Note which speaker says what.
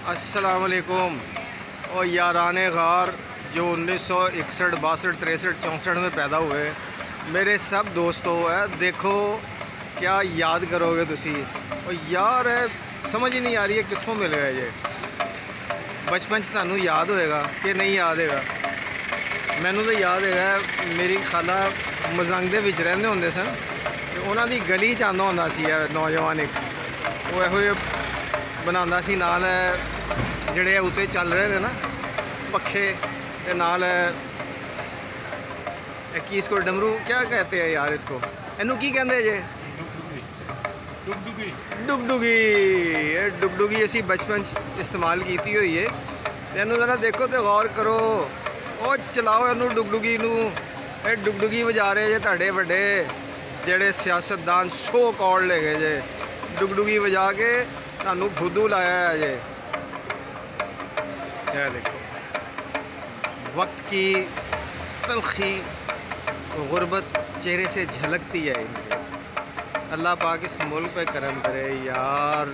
Speaker 1: अस्सलाम वालेकुम। और याराने गार जो 1961, 62, 63, 64 में पैदा हुए मेरे सब दोस्तों है, देखो क्या याद करोगे तुसी। और यार समझ ही नहीं आ रही है कितों मिल गया ये बचपन च। तुहानू याद होएगा कि नहीं याद होएगा? मैनू तो याद है मेरी खाला मजंग दे विच रहिंदे हुंदे सन, उन्हां दी गली च आंदा हुंदा सी नौजवान एक, वो इहो बनांदा सी नाल जिहड़े उत्ते चल रहे ने ना पखे ते नाल की इसको डमरू क्या कहते हैं यार, इसको इनू की कहंदे जे? डुगडुगी। ये डुगडुगी असी बचपन इस्तेमाल की हुई है। इनू जरा देखो तो गौर करो, और चलाओ इनू डुगडुगी नू। ये डुगडुगी वजा रहे जे तुहाडे वड्डे जेड़े सियासतदान सो कॉल ले गए जे, डुगडुगी वजा के तुहानू फुद्दू लाया है जे। यह देखो वक्त की तलखी गुर्बत चेहरे से झलकती है इनके। अल्लाह पाक इस मुल्क पे करम करे यार।